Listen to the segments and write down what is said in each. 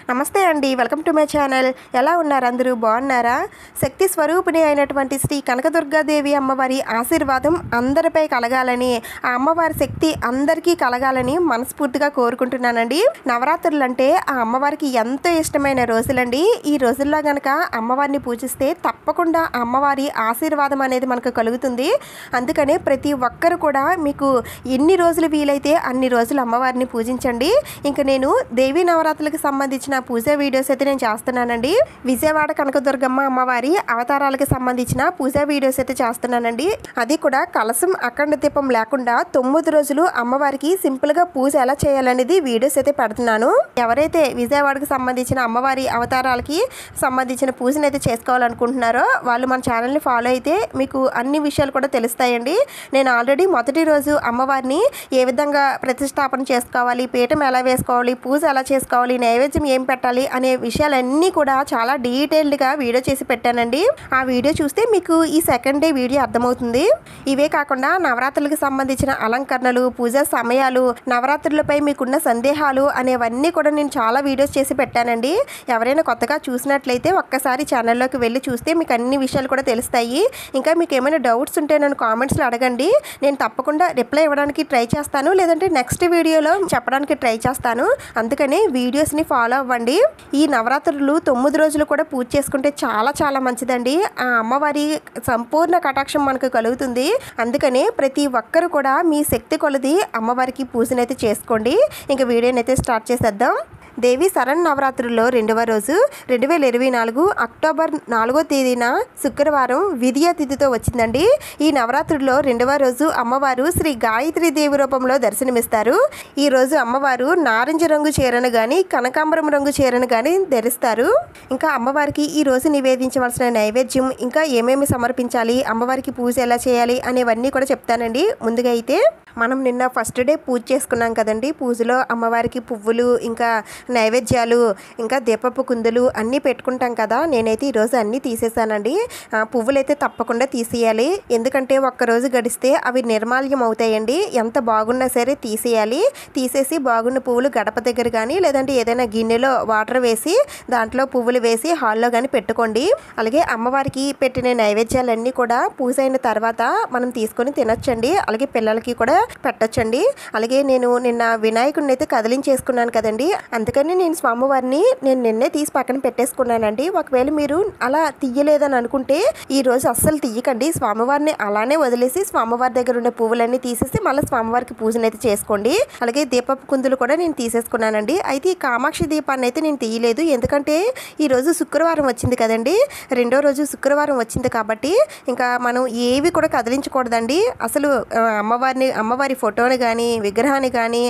నమస్తే అండి, welcome to my channel. ఎలా ఉన్నారు అందరూ? బాగున్నారా? శక్తి స్వరూపిణి అయినటువంటి శ్రీ కనకదుర్గాదేవి అమ్మవారి ఆశీర్వాదం అందరిపై కలగాలని, ఆ అమ్మవారి శక్తి అందరికీ కలగాలని మనస్ఫూర్తిగా కోరుకుంటున్నానండి. నవరాత్రులు అంటే ఆ అమ్మవారికి ఎంతో ఇష్టమైన రోజులండి. ఈ రోజుల్లో కనుక అమ్మవారిని పూజిస్తే తప్పకుండా అమ్మవారి ఆశీర్వాదం అనేది మనకు కలుగుతుంది. అందుకనే ప్రతి ఒక్కరు కూడా మీకు ఎన్ని రోజులు వీలైతే అన్ని రోజులు అమ్మవారిని పూజించండి. ఇంకా నేను దేవీ నవరాత్రులకు సంబంధించిన పూజా వీడియోస్ అయితే నేను చేస్తున్నానండి. విజయవాడ కనకదుర్గమ్మ అమ్మవారి అవతారాలకు సంబంధించిన పూజా వీడియోస్ అయితే చేస్తున్నానండి. అది కూడా కలసం అఖండ దీపం లేకుండా 9 రోజులు అమ్మవారికి సింపుల్గా పూజ ఎలా చేయాలనేది వీడియోస్ అయితే పెడుతున్నాను. ఎవరైతే విజయవాడకు సంబంధించిన అమ్మవారి అవతారాలకి సంబంధించిన పూజను అయితే చేసుకోవాలనుకుంటున్నారో వాళ్ళు మన ఛానల్ని ఫాలో అయితే మీకు అన్ని విషయాలు కూడా తెలుస్తాయండి. నేను ఆల్రెడీ మొదటి రోజు అమ్మవారిని ఏ విధంగా ప్రతిష్టాపన చేసుకోవాలి, పీఠం ఎలా వేసుకోవాలి, పూజ ఎలా చేసుకోవాలి, నైవేద్యం ఏం పెట్టాలి అనే విషయాలన్నీ కూడా చాలా డీటెయిల్డ్గా వీడియో చేసి పెట్టానండి. ఆ వీడియో చూస్తే మీకు ఈ సెకండ్ డే వీడియో అర్థమవుతుంది. ఇవే కాకుండా నవరాత్రులకు సంబంధించిన అలంకరణలు, పూజా సమయాలు, నవరాత్రులపై మీకున్న సందేహాలు అనేవన్నీ కూడా నేను చాలా వీడియోస్ చేసి పెట్టానండి. ఎవరైనా కొత్తగా చూసినట్లయితే ఒక్కసారి ఛానల్లోకి వెళ్ళి చూస్తే మీకు అన్ని విషయాలు కూడా తెలుస్తాయి. ఇంకా మీకు ఏమైనా డౌట్స్ ఉంటే నన్ను కామెంట్స్లో అడగండి. నేను తప్పకుండా రిప్లై ఇవ్వడానికి ట్రై చేస్తాను, లేదంటే నెక్స్ట్ వీడియోలో చెప్పడానికి ట్రై చేస్తాను. అందుకని వీడియోస్ని ఫాలో అవ్వండి. ఈ నవరాత్రులు 9 రోజులు కూడా పూజ చేసుకుంటే చాలా చాలా మంచిదండి. ఆ అమ్మవారి సంపూర్ణ కటాక్షం మనకు కలుగుతుంది. అందుకనే ప్రతి ఒక్కరు కూడా మీ శక్తి కొలది అమ్మవారికి పూజనైతే చేసుకోండి. ఇంకా వీడియోనైతే స్టార్ట్ చేసేద్దాం. దేవి శరణ్ నవరాత్రుల్లో 2వ రోజు 2024 అక్టోబర్ 4వ తేదీన శుక్రవారం విధియ తిథితో వచ్చిందండి. ఈ నవరాత్రుల్లో 2వ రోజు అమ్మవారు శ్రీ గాయత్రి దేవి రూపంలో దర్శనమిస్తారు. ఈ రోజు అమ్మవారు నారింజ రంగు చీరను కానీ కనకాంబరం రంగు చీరను కానీ ధరిస్తారు. ఇంకా అమ్మవారికి ఈ రోజు నివేదించవలసిన నైవేద్యం, ఇంకా ఏమేమి సమర్పించాలి, అమ్మవారికి పూజ ఎలా చేయాలి అనేవన్నీ కూడా చెప్తానండి. ముందుగా అయితే మనం నిన్న ఫస్ట్ డే పూజ చేసుకున్నాం కదండి. పూజలో అమ్మవారికి పువ్వులు, ఇంకా నైవేద్యాలు, ఇంకా దీపపు కుందులు అన్నీ పెట్టుకుంటాం కదా. నేనైతే ఈరోజు అన్నీ తీసేసానండి. పువ్వులు అయితే తప్పకుండా తీసేయాలి, ఎందుకంటే ఒక్కరోజు గడిస్తే అవి నిర్మాల్యం అవుతాయండి. ఎంత బాగున్నా సరే తీసేయాలి. తీసేసి బాగున్న పువ్వులు గడప దగ్గర కానీ, లేదంటే ఏదైనా గిన్నెలో వాటర్ వేసి దాంట్లో పువ్వులు వేసి హాల్లో కానీ పెట్టుకోండి. అలాగే అమ్మవారికి పెట్టిన నైవేద్యాలన్నీ కూడా పూజ అయిన తర్వాత మనం తీసుకొని తినొచ్చండి. అలాగే పిల్లలకి కూడా పెట్టొచ్చండి. అలాగే నేను నిన్న వినాయకుడిని అయితే కదిలించేసుకున్నాను కదండి. అందుకని నేను స్వామివారిని నిన్నే తీసి పక్కన పెట్టేసుకున్నానండి. ఒకవేళ మీరు అలా తీయలేదని అనుకుంటే ఈ రోజు అస్సలు తీయకండి. స్వామివారిని అలానే వదిలేసి స్వామివారి దగ్గర ఉన్న పువ్వులన్నీ తీసేసి మళ్ళీ స్వామివారికి పూజను అయితే చేసుకోండి. అలాగే దీపపు కుందులు కూడా నేను తీసేసుకున్నానండి. అయితే ఈ కామాక్షి దీపాన్ని అయితే నేను తీయలేదు, ఎందుకంటే ఈరోజు శుక్రవారం వచ్చింది కదండి. 2వ రోజు శుక్రవారం వచ్చింది కాబట్టి ఇంకా మనం ఏవి కూడా కదిలించకూడదండి. అసలు అమ్మవారి ఫోటోని కానీ, విగ్రహాన్ని కానీ,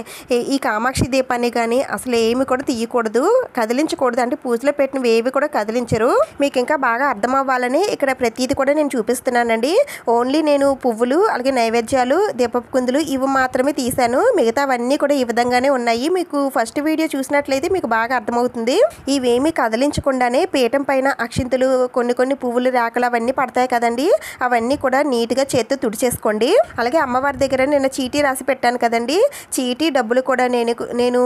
ఈ కామాక్షి దీపాన్ని కానీ అసలు ఏమి కూడా తీయకూడదు, కదిలించకూడదు. అంటే పూజలో పెట్టినవి ఏవి కూడా కదిలించరు. మీకు ఇంకా బాగా అర్థం అవ్వాలని ఇక్కడ ప్రతిదీ కూడా నేను చూపిస్తున్నానండి. ఓన్లీ నేను పువ్వులు, అలాగే నైవేద్యాలు, దీపపు కుందులు ఇవి మాత్రమే తీశాను. మిగతావన్నీ కూడా ఈ విధంగానే ఉన్నాయి. మీకు ఫస్ట్ వీడియో చూసినట్లయితే మీకు బాగా అర్థమవుతుంది. ఇవేమీ కదిలించకుండానే పీఠం పైన అక్షింతలు, కొన్ని పువ్వులు రేకలు అవన్నీ పడతాయి కదండి, అవన్నీ కూడా నీట్గా చేత్తో తుడిచేసుకోండి. అలాగే అమ్మవారి దగ్గర నేను చీటీ రాసి పెట్టాను కదండి, చీటీ డబ్బులు కూడా నేను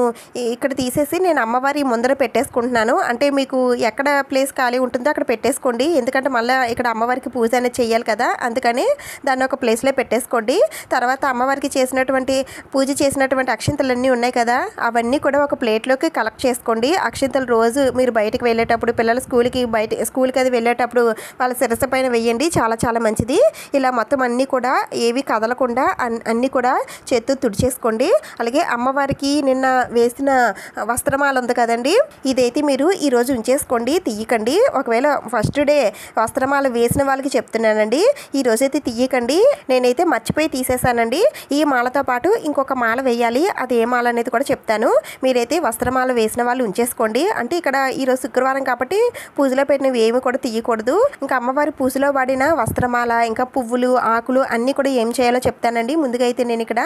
ఇక్కడ తీసేసి నేను అమ్మవారి ముందర పెట్టేసుకుంటున్నాను. అంటే మీకు ఎక్కడ ప్లేస్ ఖాళీ ఉంటుందో అక్కడ పెట్టేసుకోండి, ఎందుకంటే మళ్ళీ ఇక్కడ అమ్మవారికి పూజ అనేది చేయాలి కదా. అందుకని దాన్ని ఒక ప్లేస్లో పెట్టేసుకోండి. తర్వాత అమ్మవారికి పూజ చేసినటువంటి అక్షింతలన్నీ ఉన్నాయి కదా, అవన్నీ కూడా ఒక ప్లేట్లోకి కలెక్ట్ చేసుకోండి. అక్షింతలు రోజు మీరు బయటకు వెళ్ళేటప్పుడు, పిల్లలు స్కూల్కి అది వెళ్ళేటప్పుడు వాళ్ళ శిరస్సు పైన వేయండి, చాలా చాలా మంచిది. ఇలా మొత్తం అన్నీ కూడా ఏవి కదలకుండా అన్నీ కూడా చేత్తో తుడిచేసుకోండి. అలాగే అమ్మవారికి నిన్న వేసిన వస్త్రమాల ఉంది కదండి, ఇదైతే మీరు ఈరోజు ఉంచేసుకోండి, తీయకండి. ఒకవేళ ఫస్ట్ డే వస్త్రమాల వేసిన వాళ్ళకి చెప్తున్నానండి, ఈ రోజైతే తీయకండి. నేనైతే మర్చిపోయి తీసేసానండి. ఈ మాలతో పాటు ఇంకొక మాల వేయాలి, అది ఏ మాల అనేది కూడా చెప్తాను. మీరైతే వస్త్రమాల వేసిన వాళ్ళు ఉంచేసుకోండి. అంటే ఇక్కడ ఈరోజు శుక్రవారం కాబట్టి పూజలో పెట్టినవి ఏమి కూడా తీయకూడదు. ఇంకా అమ్మవారి పూజలో వాడిన వస్త్రమాల, ఇంకా పువ్వులు, ఆకులు అన్నీ కూడా ఏం చేయాలో చెప్తానండి. ముందుగా అయితే నేను ఇక్కడ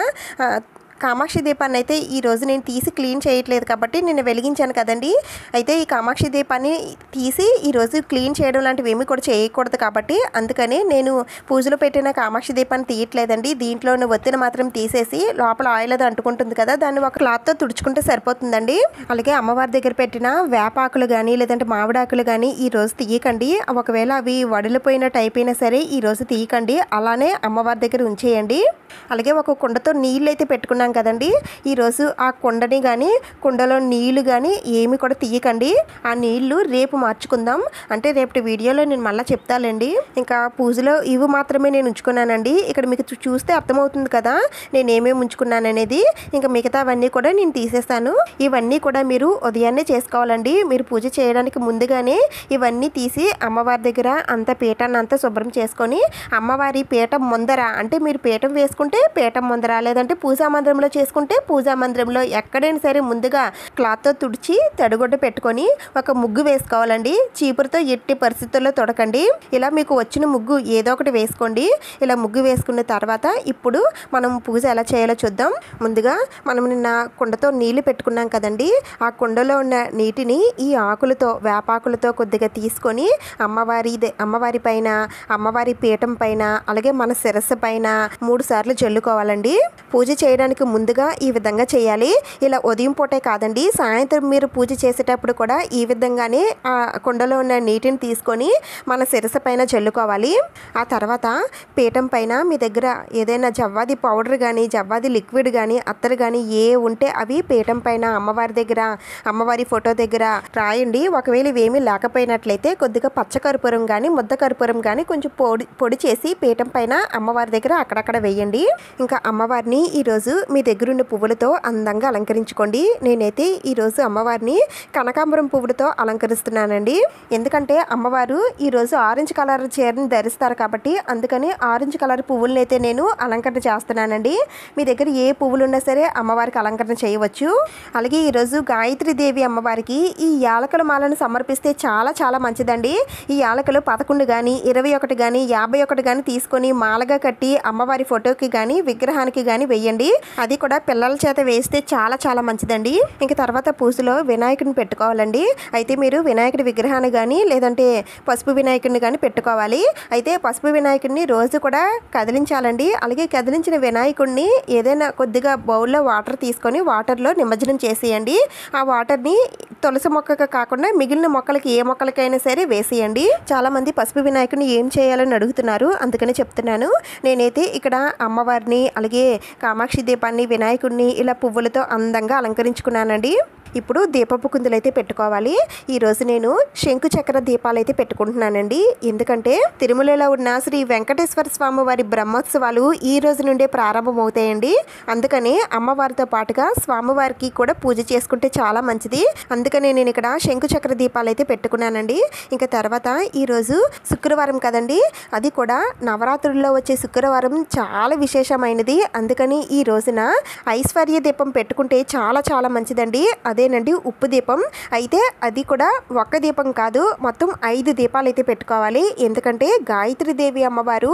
కామాక్షి దీపాన్ని అయితే ఈరోజు నేను తీసి క్లీన్ చేయట్లేదు కాబట్టి నేను వెలిగించాను కదండి. అయితే ఈ కామాక్షి దీపాన్ని తీసి ఈరోజు క్లీన్ చేయడం లాంటివి ఏమీ కూడా చేయకూడదు కాబట్టి అందుకని నేను పూజలో పెట్టిన కామాక్షి దీపాన్ని తీయట్లేదండి. దీంట్లో ఉన్న ఒత్తిని మాత్రం తీసేసి లోపల ఆయిల్ అది అంటుకుంటుంది కదా, దాన్ని ఒక క్లాత్తో తుడుచుకుంటే సరిపోతుందండి. అలాగే అమ్మవారి దగ్గర పెట్టిన వేపాకులు కానీ లేదంటే మామిడాకులు కానీ ఈరోజు తీయకండి. ఒకవేళ అవి వడిలిపోయినట్టు అయిపోయినా సరే ఈరోజు తీయకండి, అలానే అమ్మవారి దగ్గర ఉంచేయండి. అలాగే ఒక కుండతో నీళ్ళు అయితే పెట్టుకున్నాం కదండి, ఈరోజు ఆ కుండని కానీ కుండలో నీళ్లు కానీ ఏమి కూడా తీయకండి. ఆ నీళ్లు రేపు మార్చుకుందాం, అంటే రేపటి వీడియోలో నేను మళ్ళీ చెప్తానండి. ఇంకా పూజలో ఇవి మాత్రమే నేను ఉంచుకున్నానండి. ఇక్కడ మీకు చూస్తే అర్థమవుతుంది కదా నేను ఏమేమి ఉంచుకున్నాను అనేది. ఇంకా మిగతావన్నీ కూడా నేను తీసేస్తాను. ఇవన్నీ కూడా మీరు ఉదయాన్నే చేసుకోవాలండి. మీరు పూజ చేయడానికి ముందుగానే ఇవన్నీ తీసి అమ్మవారి దగ్గర అంత పీఠాన్ని అంతా శుభ్రం చేసుకొని అమ్మవారి పీఠం ముందర, అంటే మీరు పీఠం వేసుకుంటే పీఠం ముందర, లేదంటే పూజా మందిరంలో చేసుకుంటే పూజా మందిరంలో ఎక్కడైనా సరే ముందుగా క్లాత్తో తుడిచి తడిగుడ్డ పెట్టుకొని ఒక ముగ్గు వేసుకోవాలండి. చీపురుతో ఎట్టి పరిస్థితుల్లో తొడకండి. ఇలా మీకు వచ్చిన ముగ్గు ఏదో ఒకటి వేసుకోండి. ఇలా ముగ్గు వేసుకున్న తర్వాత ఇప్పుడు మనం పూజ ఎలా చేయాలో చూద్దాం. ముందుగా మనం నిన్న కుండతో నీళ్లు పెట్టుకున్నాం కదండి, ఆ కుండలో ఉన్న నీటిని ఈ ఆకులతో వేపాకులతో కొద్దిగా తీసుకొని అమ్మవారి పైన, అమ్మవారి పీఠం పైన, అలాగే మన శిరస్సు పైన 3 సార్లు చల్లుకోవాలండి. పూజ చేయడానికి ముందుగా ఈ విధంగా చేయాలి. ఇలా ఉదయం పూటే కాదండి, సాయంత్రం మీరు పూజ చేసేటప్పుడు కూడా ఈ విధంగానే ఆ కుండలో ఉన్న నీటిని తీసుకొని మన శిరస్సు పైన చల్లుకోవాలి. ఆ తర్వాత పీఠం పైన మీ దగ్గర ఏదైనా జవ్వాది పౌడర్ కానీ జవ్వాది లిక్విడ్ కానీ అత్తరు కానీ ఏ ఉంటే అవి పీఠం పైన అమ్మవారి దగ్గర, అమ్మవారి ఫోటో దగ్గర రాయండి. ఒకవేళ ఇవేమీ లేకపోయినట్లయితే కొద్దిగా పచ్చకర్పూరం కానీ ముద్ద కర్పూరం కానీ కొంచెం పొడి చేసి పీఠం పైన అమ్మవారి దగ్గర అక్కడక్కడ వేయండి. ఇంకా అమ్మవారిని ఈరోజు మీ దగ్గర ఉన్న పువ్వులతో అందంగా అలంకరించుకోండి. నేనైతే ఈరోజు అమ్మవారిని కనకాంబరం పువ్వులతో అలంకరిస్తున్నానండి. ఎందుకంటే అమ్మవారు ఈరోజు ఆరెంజ్ కలర్ చీరని ధరిస్తారు కాబట్టి అందుకని ఆరెంజ్ కలర్ పువ్వులను అయితే నేను అలంకరణ చేస్తున్నానండి. మీ దగ్గర ఏ పువ్వులు ఉన్నా సరే అమ్మవారికి అలంకరణ చేయవచ్చు. అలాగే ఈరోజు గాయత్రీదేవి అమ్మవారికి ఈ యాలకుల మాలను సమర్పిస్తే చాలా చాలా మంచిదండి. ఈ యాలకులు 11 కానీ 21 కానీ 51 కానీ తీసుకొని మాలగా కట్టి అమ్మవారి ఫోటోకి కానీ విగ్రహానికి కానీ వేయండి. అది కూడా పిల్లల చేత వేస్తే చాలా చాలా మంచిదండి. ఇంక తర్వాత పూజలో వినాయకుడిని పెట్టుకోవాలండి. అయితే మీరు వినాయకుడి విగ్రహాన్ని కానీ లేదంటే పసుపు వినాయకుడిని కానీ పెట్టుకోవాలి. అయితే పసుపు వినాయకుడిని రోజు కూడా కదిలించాలండి. అలాగే కదిలించిన వినాయకుడిని ఏదైనా కొద్దిగా బౌల్లో వాటర్ తీసుకొని వాటర్లో నిమజ్జనం చేసేయండి. ఆ వాటర్ని తులసి మొక్కకు కాకుండా మిగిలిన మొక్కలకి ఏ మొక్కలకైనా సరే వేసేయండి. చాలామంది పసుపు వినాయకుడిని ఏం చేయాలని అడుగుతున్నారు, అందుకని చెప్తున్నాను. నేనైతే ఇక్కడ అమ్మవారిని అలాగే కామాక్షి దీపాన్ని వినాయకుడిని ఇలా పువ్వులతో అందంగా అలంకరించుకున్నానండి. ఇప్పుడు దీపపు కుందులు అయితే పెట్టుకోవాలి. ఈరోజు నేను శంకు చక్ర దీపాలు అయితే పెట్టుకుంటున్నానండి. ఎందుకంటే తిరుమలలో ఉన్న శ్రీ వెంకటేశ్వర స్వామి వారి బ్రహ్మోత్సవాలు ఈ రోజు నుండే ప్రారంభమవుతాయండి. అందుకని అమ్మవారితో పాటుగా స్వామివారికి కూడా పూజ చేసుకుంటే చాలా మంచిది. అందుకని నేను ఇక్కడ శంకు చక్ర దీపాలు అయితే పెట్టుకున్నానండి. ఇంకా తర్వాత ఈరోజు శుక్రవారం కదండి, అది కూడా నవరాత్రుల్లో వచ్చే శుక్రవారం చాలా విశేషమైనది. అందుకని ఈ రోజున ఐశ్వర్య దీపం పెట్టుకుంటే చాలా చాలా మంచిదండి. అదేనండి ఉప్పు దీపం. అయితే అది కూడా ఒక్క దీపం కాదు, మొత్తం 5 దీపాలు అయితే పెట్టుకోవాలి. ఎందుకంటే గాయత్రీదేవి అమ్మవారు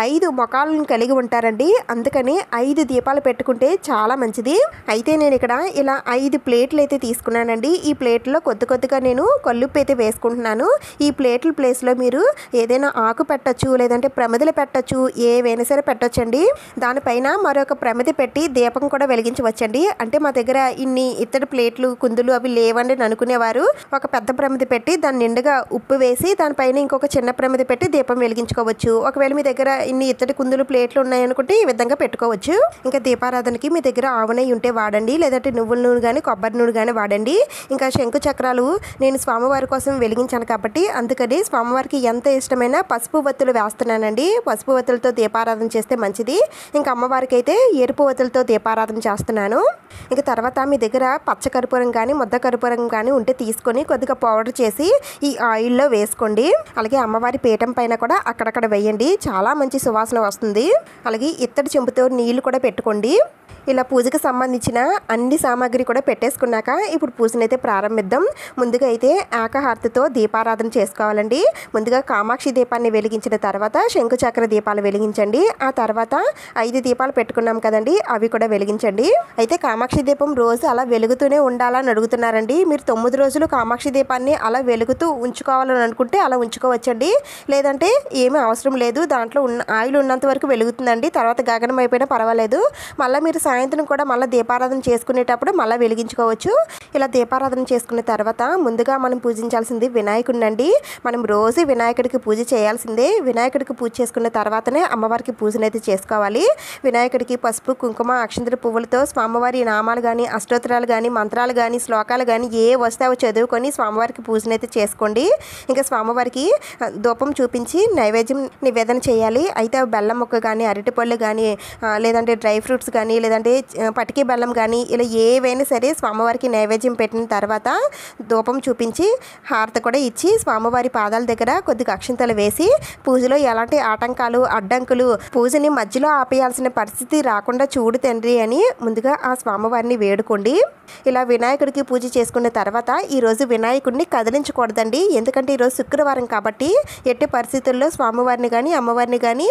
5 ముఖాలను కలిగి ఉంటారండి. అందుకని 5 దీపాలు పెట్టుకుంటే చాలా మంచిది. అయితే నేను ఇక్కడ ఇలా 5 ప్లేట్లు అయితే తీసుకున్నానండి. ఈ ప్లేట్లో కొద్ది కొద్దిగా నేను కల్లుప్పు అయితే వేసుకుంటున్నాను. ఈ ప్లేట్ల ప్లేస్లో మీరు ఏదైనా ఆకు పెట్టచ్చు, లేదంటే ప్రమిదలు పెట్టచ్చు, ఏవైనా సరే పెట్టొచ్చండి. దానిపైన మరొక ప్రమిది పెట్టి దీపం కూడా వెలిగించవచ్చండి. అంటే మా దగ్గర ఇన్ని ఇత్తడి ప్లేట్లు కుందులు అవి లేవండి అనుకునేవారు ఒక పెద్ద ప్రమిది పెట్టి దాని నిండుగా ఉప్పు వేసి దానిపైన ఇంకొక చిన్న ప్రమిది పెట్టి దీపం వెలిగించుకోవచ్చు. ఒకవేళ మీ దగ్గర ఇన్ని ఇత్తడి కుందులు ప్లేట్లు ఉన్నాయనుకుంటే ఈ విధంగా పెట్టుకోవచ్చు. ఇంకా దీపారాధనకి మీ దగ్గర ఆవు నెయ్యి ఉంటే వాడండి, లేదంటే నువ్వుల నూనె కానీ కొబ్బరి నూనె కానీ వాడండి. ఇంకా శంకు చక్రాలు నేను స్వామివారి కోసం వెలిగించాను కాబట్టి అందుకని స్వామివారికి ఎంత ఇష్టమైన పసుపు వత్తులు వేస్తున్నానండి. పసుపు వత్తులతో దీపారాధన చేస్తే మంచిది. ఇంకా అమ్మవారికి అయితే ఎరుపు వత్తులతో దీపారాధన చేస్తున్నాను. ఇంకా తర్వాత మీ దగ్గర పచ్చకర్పూరం కానీ ముద్ద కర్పూరం కానీ ఉంటే తీసుకొని కొద్దిగా పౌడర్ చేసి ఈ ఆయిల్లో వేసుకోండి. అలాగే అమ్మవారి పీఠం పైన కూడా అక్కడక్కడ వేయండి, చాలా మంచి సువాసన వస్తుంది. అలాగే ఇత్తడి చెంబుతో నీళ్లు కూడా పెట్టుకోండి. ఇలా పూజకి సంబంధించిన అన్ని సామాగ్రి కూడా పెట్టేసుకున్నాక ఇప్పుడు పూజనైతే ప్రారంభిద్దాం. ముందుగా అయితే ఏకహారతితో దీపారాధన చేసుకోవాలండి. ముందుగా కామాక్షి దీపాన్ని వెలిగించిన తర్వాత శంకుచక్ర దీపాలు వెలిగించండి. ఆ తర్వాత 5 దీపాలు పెట్టుకున్నాం కదండి, అవి కూడా వెలిగించండి. అయితే కామాక్షి దీపం రోజు అలా వెలుగుతూనే ఉండాలని అడుగుతున్నారండి. మీరు 9 రోజులు కామాక్షి దీపాన్ని అలా వెలుగుతూ ఉంచుకోవాలని అనుకుంటే అలా ఉంచుకోవచ్చండి. లేదంటే ఏమీ అవసరం లేదు, దాంట్లో ఆయిల్ ఉన్నంత వరకు వెలుగుతుందండి. తర్వాత గగనం అయిపోయినా పర్వాలేదు. మళ్ళీ మీరు సాయంత్రం కూడా మళ్ళీ దీపారాధన చేసుకునేటప్పుడు మళ్ళీ వెలిగించుకోవచ్చు. ఇలా దీపారాధన చేసుకున్న తర్వాత ముందుగా మనం పూజించాల్సింది వినాయకుడిని అండి. మనం రోజు వినాయకుడికి పూజ చేయాల్సిందే. వినాయకుడికి పూజ చేసుకున్న తర్వాతనే అమ్మవారికి పూజనైతే చేసుకోవాలి. వినాయకుడికి పసుపు కుంకుమ అక్షంతల పువ్వులతో స్వామివారి నామాలు కానీ అష్టోత్తరాలు కానీ మంత్రాలు కానీ శ్లోకాలు కానీ ఏ వస్తావో చదువుకొని స్వామివారికి పూజనైతే చేసుకోండి. ఇంకా స్వామివారికి ధూపం చూపించి నైవేద్యం నివేదన చేయాలి. అయితే బెల్లం ముక్క కానీ అరటిపళ్ళు కానీ లేదంటే డ్రై ఫ్రూట్స్ కానీ లేదంటే పటికి బెల్లం కానీ ఇలా ఏవైనా సరే స్వామివారికి నైవేద్యం పెట్టిన తర్వాత ధూపం చూపించి హారతి కూడా ఇచ్చి స్వామివారి పాదాల దగ్గర కొద్దిగా అక్షింతలు వేసి పూజలో ఎలాంటి ఆటంకాలు అడ్డంకులు పూజని మధ్యలో ఆపేయాల్సిన పరిస్థితి రాకుండా చూడు తండ్రి అని ముందుగా ఆ స్వామివారిని వేడుకోండి. ఇలా వినాయకుడికి పూజ చేసుకున్న తర్వాత ఈరోజు వినాయకుడిని కదిలించకూడదండి. ఎందుకంటే ఈరోజు శుక్రవారం కాబట్టి ఎట్టి పరిస్థితుల్లో స్వామివారిని కానీ అమ్మవారిని కానీ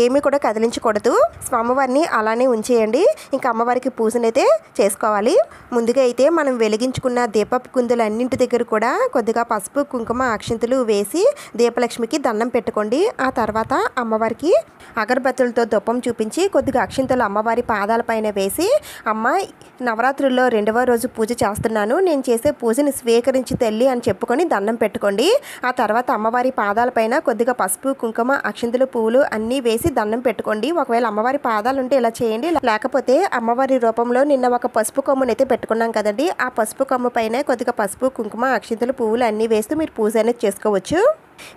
ఏమీ కూడా కదిలించకూడదు. స్వామివారిని అలానే ఉంచేయండి. ఇంకా అమ్మవారికి పూజనైతే చేసుకోవాలి. ముందుగా అయితే మనం వెలిగించుకున్న దీపపు కుందులు అన్నింటి దగ్గర కూడా కొద్దిగా పసుపు కుంకుమ అక్షింతలు వేసి దీపలక్ష్మికి దండం పెట్టుకోండి. ఆ తర్వాత అమ్మవారికి అగరబత్తులతో ధూపం చూపించి కొద్దిగా అక్షింతలు అమ్మవారి పాదాలపైన వేసి, అమ్మ నవరాత్రుల్లో 2వ రోజు పూజ చేస్తున్నాను, నేను చేసే పూజని స్వీకరించి తల్లి అని చెప్పుకొని దండం పెట్టుకోండి. ఆ తర్వాత అమ్మవారి పాదాలపైన కొద్దిగా పసుపు కుంకుమ అక్షింతలు పువ్వులు అన్నీ వేసి దండం పెట్టుకోండి. ఒకవేళ అమ్మవారి పాదాలు ఉంటే ఇలా చేయండి. లేకపోతే అమ్మవారి రూపంలో నిన్న ఒక పసుపు కొమ్మునైతే పెట్టుకున్నాం కదండి, ఆ పసుపు కొమ్ము పైన కొద్దిగా పసుపు కుంకుమ అక్షింతలు పువ్వులు అన్నీ వేస్తూ మీరు పూజ అనేది చేసుకోవచ్చు.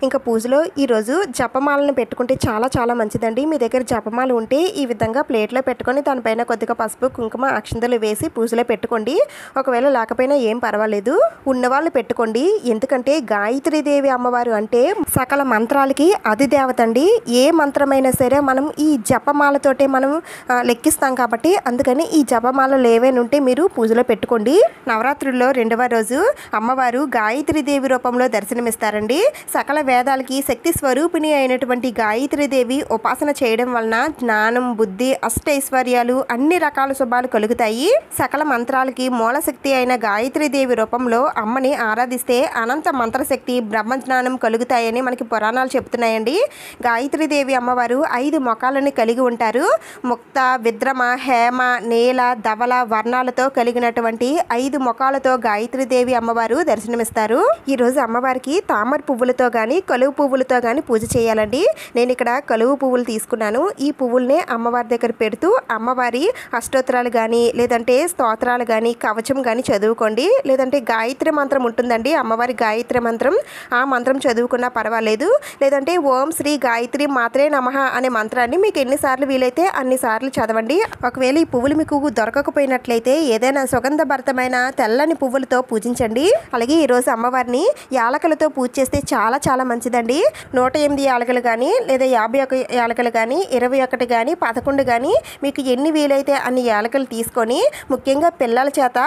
ఇంకా పూజలో ఈరోజు జపమాలను పెట్టుకుంటే చాలా చాలా మంచిదండి. మీ దగ్గర జపమాల ఉంటే ఈ విధంగా ప్లేట్లో పెట్టుకొని దానిపైన కొద్దిగా పసుపు కుంకుమ అక్షింతలు వేసి పూజలో పెట్టుకోండి. ఒకవేళ లేకపోయినా ఏం పర్వాలేదు, ఉన్నవాళ్ళు పెట్టుకోండి. ఎందుకంటే గాయత్రీదేవి అమ్మవారు అంటే సకల మంత్రాలకి అధిదేవత అండి. ఏ మంత్రమైనా సరే మనం ఈ జపమాలతోటే మనం లెక్కిస్తాం కాబట్టి అందుకని ఈ జపమాలలు ఏవైనా ఉంటే మీరు పూజలో పెట్టుకోండి. నవరాత్రుల్లో 2వ రోజు అమ్మవారు గాయత్రీదేవి రూపంలో దర్శనమిస్తారండి. సకల వేదాలకి శక్తి స్వరూపిణి అయినటువంటి గాయత్రీదేవి ఉపాసన చేయడం వలన జ్ఞానం బుద్ధి అష్టైశ్వర్యాలు అన్ని రకాల శుభాలు కలుగుతాయి. సకల మంత్రాలకి మూలశక్తి అయిన గాయత్రీదేవి రూపంలో అమ్మని ఆరాధిస్తే అనంత మంత్రశక్తి బ్రహ్మజ్ఞానం కలుగుతాయని మనకి పురాణాలు చెప్తున్నాయండి. గాయత్రీదేవి అమ్మవారు 5 ముఖాలను కలిగి ఉంటారు. ముక్త విద్రమ హేమ నీల ధవల వర్ణాలతో కలిగినటువంటి 5 ముఖాలతో గాయత్రీదేవి అమ్మవారు దర్శనమిస్తారు. ఈరోజు అమ్మవారికి తామర పువ్వులతో కానీ కలువు పువ్వులతో కానీ పూజ చేయాలండి. నేను ఇక్కడ కలువు పువ్వులు తీసుకున్నాను. ఈ పువ్వుల్ని అమ్మవారి దగ్గర పెడుతూ అమ్మవారి అష్టోత్తరాలు కానీ లేదంటే స్తోత్రాలు కానీ కవచం కానీ చదువుకోండి. లేదంటే గాయత్రి మంత్రం ఉంటుందండి, అమ్మవారి గాయత్రి మంత్రం, ఆ మంత్రం చదువుకున్నా పర్వాలేదు. లేదంటే ఓం శ్రీ గాయత్రి మాత్రే నమః అనే మంత్రాన్ని మీకు ఎన్నిసార్లు వీలైతే అన్నిసార్లు చదవండి. ఒకవేళ ఈ పువ్వులు మీకు దొరకకపోయినట్లయితే ఏదైనా సుగంధభరితమైన తెల్లని పువ్వులతో పూజించండి. అలాగే ఈరోజు అమ్మవారిని యాలకులతో పూజ చేస్తే చాలా చాలా మంచిదండి. 108 యాలకులు కానీ లేదా 51 యాలకులు కానీ 21 కానీ 11 కానీ మీకు ఎన్ని వీలైతే అన్ని యాలకులు తీసుకొని ముఖ్యంగా పిల్లల చేత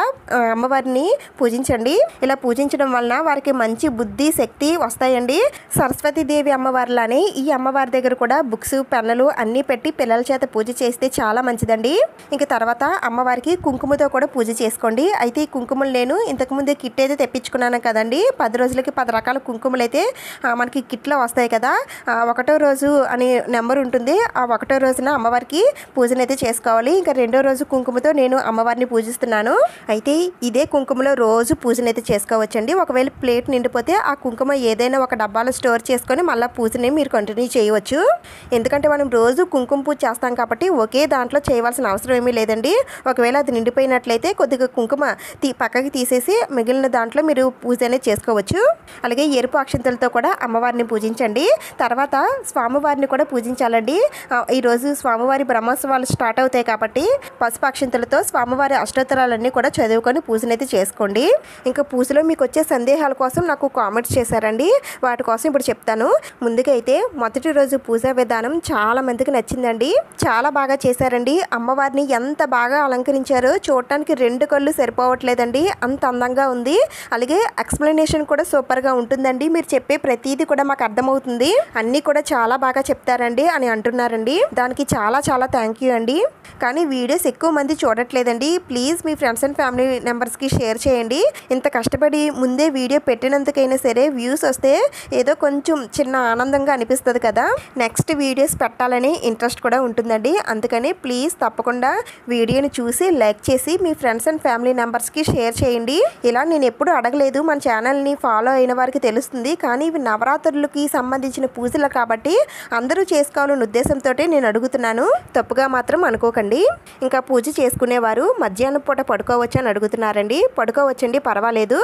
అమ్మవారిని పూజించండి. ఇలా పూజించడం వలన వారికి మంచి బుద్ధి శక్తి వస్తాయండి. సరస్వతీదేవి అమ్మవారిలానే ఈ అమ్మవారి దగ్గర కూడా బుక్స్ పెన్నులు అన్నీ పెట్టి పిల్లల చేత పూజ చేస్తే చాలా మంచిదండి. ఇంకా తర్వాత అమ్మవారికి కుంకుమతో కూడా పూజ చేసుకోండి. అయితే ఈ కుంకుమలు నేను ఇంతకుముందే కిట్ అయితే తెప్పించుకున్నాను కదండి, 10 రోజులకి 10 రకాల కుంకుమలు అయితే మనకి కిట్లో వస్తాయి కదా. 1వ రోజు అని నెంబర్ ఉంటుంది. ఆ 1వ రోజున అమ్మవారికి పూజనైతే చేసుకోవాలి. ఇంకా 2వ రోజు కుంకుమతో నేను అమ్మవారిని పూజిస్తున్నాను. అయితే ఇదే కుంకుమలో రోజు పూజనైతే చేసుకోవచ్చండి. ఒకవేళ ప్లేట్ నిండిపోతే ఆ కుంకుమ ఏదైనా ఒక డబ్బాలో స్టోర్ చేసుకొని మళ్ళీ పూజని మీరు కంటిన్యూ చేయవచ్చు. ఎందుకంటే మనం రోజు కుంకుమ పూజ చేస్తాం కాబట్టి ఒకే దాంట్లో చేయవలసిన అవసరం ఏమీ లేదండి. ఒకవేళ అది నిండిపోయినట్లయితే కొద్దిగా కుంకుమ పక్కకి తీసేసి మిగిలిన దాంట్లో మీరు పూజ అనేది చేసుకోవచ్చు. అలాగే ఎరుపు అక్షంతలతో కూడా అమ్మవారిని పూజించండి. తర్వాత స్వామివారిని కూడా పూజించాలండి. ఈరోజు స్వామివారి బ్రహ్మోత్సవాలు స్టార్ట్ అవుతాయి కాబట్టి పసుపు అక్షింతలతో స్వామివారి అష్టోత్తరాలన్నీ కూడా చదువుకొని పూజనైతే చేసుకోండి. ఇంకా పూజలో మీకు వచ్చే సందేహాల కోసం నాకు కామెంట్స్ చేశారండి, వాటి కోసం ఇప్పుడు చెప్తాను. ముందుగా అయితే మొదటి రోజు పూజా విధానం చాలా మందికి నచ్చిందండి. చాలా బాగా చేశారండి. అమ్మవారిని ఎంత బాగా అలంకరించారో చూడటానికి 2 కళ్ళు సరిపోవట్లేదండి, అంత అందంగా ఉంది. అలాగే ఎక్స్ప్లెనేషన్ కూడా సూపర్గా ఉంటుందండి. మీరు చెప్పే ప్రతిదీ కూడా మాకు అర్థమవుతుంది, అన్నీ కూడా చాలా బాగా చెప్తారండి అని అంటున్నారండి. దానికి చాలా చాలా థ్యాంక్ యూ అండి. కానీ వీడియోస్ ఎక్కువ మంది చూడట్లేదండి. ప్లీజ్ మీ ఫ్రెండ్స్ అండ్ ఫ్యామిలీ మెంబర్స్కి షేర్ చేయండి. ఇంత కష్టపడి ముందే వీడియో పెట్టినందుకైనా సరే వ్యూస్ వస్తే ఏదో కొంచెం చిన్న ఆనందంగా అనిపిస్తుంది కదా, నెక్స్ట్ వీడియోస్ పెట్టాలని ఇంట్రెస్ట్ కూడా ఉంటుందండి. అందుకని ప్లీజ్ తప్పకుండా వీడియోని చూసి లైక్ చేసి మీ ఫ్రెండ్స్ అండ్ ఫ్యామిలీ మెంబర్స్కి షేర్ చేయండి. ఇలా నేను ఎప్పుడు అడగలేదు, మన ఛానల్ని ఫాలో అయిన వారికి తెలుస్తుంది. కానీ ఇవి నవరాత్రులకి సంబంధించిన పూజలు కాబట్టి అందరూ చేసుకోవాలనే ఉద్దేశంతో నేను అడుగుతున్నాను, తప్పుగా మాత్రం అనుకోకండి. ఇంకా పూజ చేసుకునేవారు మధ్యాహ్నం పూట పడుకోవచ్చు అని అడుగుతున్నారండి. పడుకోవచ్చండి, పర్వాలేదు.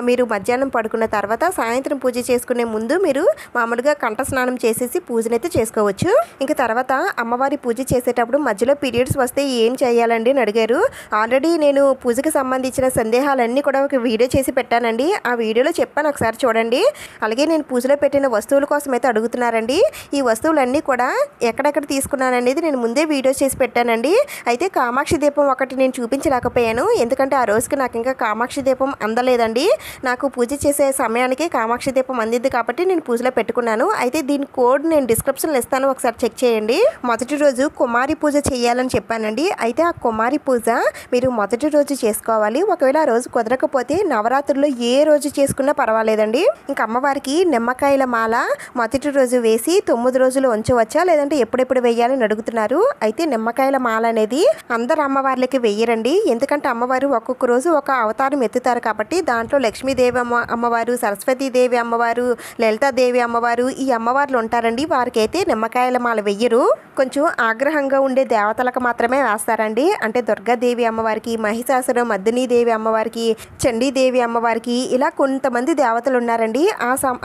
మీరు మధ్యాహ్నం పడుకున్న తర్వాత సాయంత్రం పూజ చేసుకునే ముందు మీరు మామూలుగా కంఠ స్నానం చేసేసి పూజనైతే చేసుకోవచ్చు. ఇంకా తర్వాత అమ్మవారి పూజ చేసేటప్పుడు మధ్యలో పీరియడ్స్ వస్తే ఏం చేయాలండి అని అడిగారు. ఆల్రెడీ నేను పూజకి సంబంధించిన సందేహాలన్నీ కూడా ఒక వీడియో చేసి పెట్టానండి. ఆ వీడియోలో చెప్పాను, ఒకసారి చూడండి. అలాగే నేను పూజలో పెట్టిన వస్తువుల కోసం అయితే అడుగుతున్నారండి. ఈ వస్తువులన్నీ కూడా ఎక్కడెక్కడ తీసుకున్నాననేది నేను ముందే వీడియో చేసి పెట్టానండి. అయితే కామాక్షి దీపం ఒకటి నేను చూపించలేకపోయాను, ఎందుకంటే ఆ రోజుకి నాకు ఇంకా కామాక్షి దీపం అందలేదండి. నాకు పూజ చేసే సమయానికి కామాక్షి దీపం అందింది కాబట్టి నేను పూజలో పెట్టుకున్నాను. అయితే దీని కోడ్ నేను డిస్క్రిప్షన్లో ఇస్తాను, ఒకసారి చెక్ చేయండి. మొదటి రోజు కుమారి పూజ చేయాలని చెప్పానండి. అయితే ఆ కుమారి పూజ మీరు మొదటి రోజు చేసుకోవాలి. ఒకవేళ ఆ రోజు కుదరకపోతే నవరాత్రుల్లో ఏ రోజు చేసుకున్నా పర్వాలేదండి. ఇంకా అమ్మవారికి నిమ్మకాయల మాల మొదటి రోజు వేసి 9 రోజులు ఉంచవచ్చా లేదంటే ఎప్పుడెప్పుడు వేయాలని అడుగుతున్నారు. అయితే నిమ్మకాయల మాల అనేది అందరు అమ్మవార్లకి వెయ్యరండి, ఎందుకంటే అమ్మవారు ఒక్కొక్క రోజు ఒక అవతారం ఎత్తుతారు కాబట్టి దాంట్లో లక్ష్మీదేవి అమ్మవారు, సరస్వతీదేవి అమ్మవారు, లలితాదేవి అమ్మవారు ఈ అమ్మవార్లు ఉంటారండి. వారికి అయితే నిమ్మకాయల మాల వెయ్యరు. కొంచెం ఆగ్రహంగా ఉండే దేవతలకు మాత్రమే వేస్తారండి. అంటే దుర్గాదేవి అమ్మవారికి, మహిషాసుర మర్దినీదేవి అమ్మవారికి, చండీదేవి అమ్మవారికి ఇలా కొంతమంది దేవతలు ఉన్నారండి.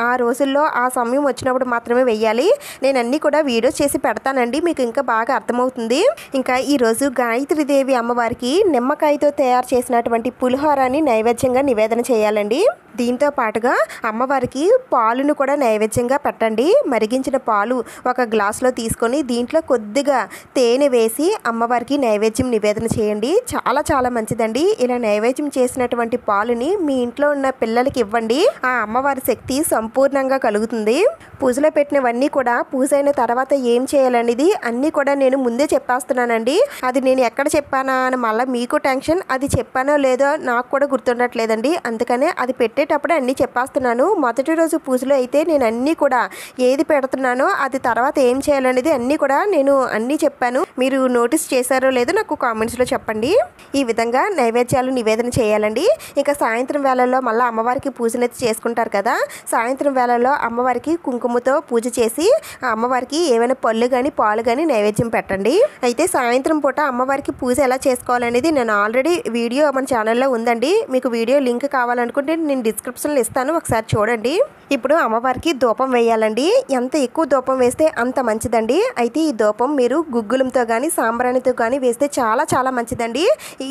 ఆ రోజుల్లో ఆ సమయం వచ్చినప్పుడు మాత్రమే వెయ్యాలి. నేను అన్నీ కూడా వీడియో చేసి పెడతానండి, మీకు ఇంకా బాగా అర్థమవుతుంది. ఇంకా ఈరోజు గాయత్రీదేవి అమ్మవారికి నిమ్మకాయతో తయారు చేసినటువంటి పులిహోరాన్ని నైవేద్యంగా నివేదన చేయాలండి. దీంతో పాటుగా అమ్మవారికి పాలును కూడా నైవేద్యంగా పెట్టండి. మరిగించిన పాలు ఒక గ్లాసులో తీసుకొని దీంట్లో కొద్దిగా తేనె వేసి అమ్మవారికి నైవేద్యం నివేదన చేయండి. చాలా చాలా మంచిదండి. ఇలా నైవేద్యం చేసినటువంటి పాలుని మీ ఇంట్లో ఉన్న పిల్లలకి ఇవ్వండి. ఆ అమ్మవారి శక్తి సంపూర్ణంగా కలుగుతుంది. పూజలో పెట్టినవన్నీ కూడా పూజ అయిన తర్వాత ఏం చేయాలనేది అన్నీ కూడా నేను ముందే చెప్పేస్తున్నానండి. అది నేను ఎక్కడ చెప్పానా అని మళ్ళీ మీకు టెన్షన్, అది చెప్పానో లేదో నాకు కూడా గుర్తుండట్లేదండి. అందుకనే అది పెట్టేటప్పుడే అన్నీ చెప్పేస్తున్నాను. మొదటి రోజు పూజలో అయితే నేను అన్నీ కూడా ఏది పెడుతున్నానో అది తర్వాత ఏం చేయాలనేది అన్నీ కూడా నేను అన్నీ చెప్పాను. మీరు నోటీస్ చేశారో లేదో నాకు కామెంట్స్లో చెప్పండి. ఈ విధంగా నైవేద్యాలు నివేదన చేయాలండి. ఇంకా సాయంత్రం వేళల్లో మళ్ళీ అమ్మవారికి పూజనైతే చేసుకుంటారు కదా, సాయంత్రం వేళల్లో అమ్మవారికి కుంకుమతో పూజ చేసి అమ్మవారికి ఏమైనా పళ్ళు కానీ పాలు కానీ నైవేద్యం పెట్టండి. అయితే సాయంత్రం పూట అమ్మవారికి పూజ ఎలా చేసుకోవాలనేది నేను ఆల్రెడీ వీడియో మన ఛానల్లో ఉందండి. మీకు వీడియో లింక్ కావాలనుకుంటే నేను డిస్క్రిప్షన్లో ఇస్తాను, ఒకసారి చూడండి. ఇప్పుడు అమ్మవారికి ధూపం వేయాలండి. ఎంత ఎక్కువ ధూపం వేస్తే అంత మంచిదండి. అయితే ఈ ధూపం మీరు గుగ్గులంతో కానీ సాంబ్రాణితో కానీ వేస్తే చాలా చాలా మంచిదండి.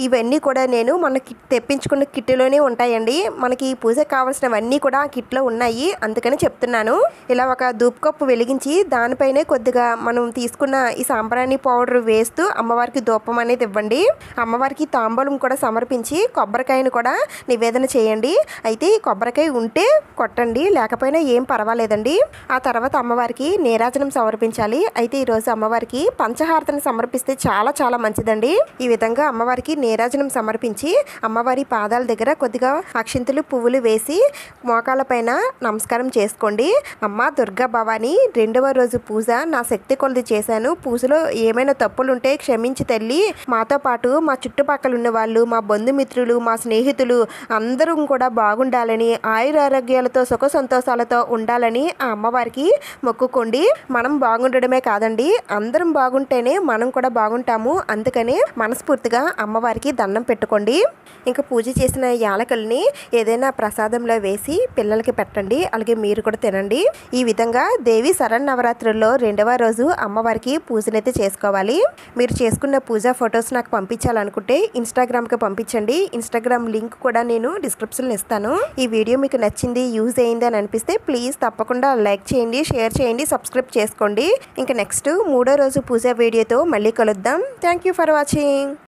ఇవన్నీ కూడా నేను మనకి తెప్పించుకున్న కిట్లోనే ఉంటాయండి. మనకి ఈ పూజకు కావాల్సినవన్నీ కూడా ఆ కిట్లో ఉన్నాయి, అందుకని చెప్తున్నాను. ఇలా ఒక ధూప్ కప్పు వెలిగించి దానిపైనే కొద్దిగా మనం తీసుకున్న ఈ సాంబ్రాణి పౌడర్ వేస్తూ అమ్మవారికి ధూపం అనేది ఇవ్వండి. అమ్మవారికి తాంబూలం కూడా సమర్పించి కొబ్బరికాయను కూడా నివేదన చేయండి. అయితే ఈ కొబ్బరికాయ ఉంటే కొట్టండి, లేకపోయినా ఏం పర్వాలేదండి. ఆ తర్వాత అమ్మవారికి నీరాజనం సమర్పించాలి. అయితే ఈరోజు అమ్మవారికి పంచహారతను సమర్పిస్తే చాలా చాలా మంచిదండి. ఈ విధంగా అమ్మవారికి నీరాజనం సమర్పించి అమ్మవారి పాదాల దగ్గర కొద్దిగా అక్షింతలు పువ్వులు వేసి మోకాళ్ళ పైన నమస్కారం చేసుకోండి. అమ్మ దుర్గా భవాని, 2వ రోజు పూజ నా శక్తి కొలది చేశాను. పూజలో ఏమైనా తప్పులుంటే క్షమించి తల్లి. మాతో పాటు మా చుట్టుపక్కల ఉన్న వాళ్ళు, మా బంధుమిత్రులు, మా స్నేహితులు అందరూ కూడా బాగుండాలని, ఆయురారోగ్యాలతో సుఖ సంతోషాలు సంతోషాలతో ఉండాలని ఆ అమ్మవారికి మొక్కుకోండి. మనం బాగుండడమే కాదండి, అందరం బాగుంటేనే మనం కూడా బాగుంటాము. అందుకని మనస్ఫూర్తిగా అమ్మవారికి దండం పెట్టుకోండి. ఇంకా పూజ చేసిన యాలకుల్ని ఏదైనా ప్రసాదంలో వేసి పిల్లలకి పెట్టండి, అలాగే మీరు కూడా తినండి. ఈ విధంగా దేవి శరన్నవరాత్రుల్లో 2వ రోజు అమ్మవారికి పూజనైతే చేసుకోవాలి. మీరు చేసుకున్న పూజా ఫొటోస్ నాకు పంపించాలనుకుంటే ఇన్స్టాగ్రామ్కి పంపించండి. ఇన్స్టాగ్రామ్ లింక్ కూడా నేను డిస్క్రిప్షన్లో ఇస్తాను. ఈ వీడియో మీకు నచ్చింది, యూజ్ అయింది అని అనిపిస్తే ప్లీజ్ తప్పకుండా లైక్ చేయండి, షేర్ చేయండి, సబ్స్క్రైబ్ చేసుకోండి. ఇంకా నెక్స్ట్ 3వ రోజు పూజ వీడియోతో మళ్ళీ కలుద్దాం. Thank you for watching.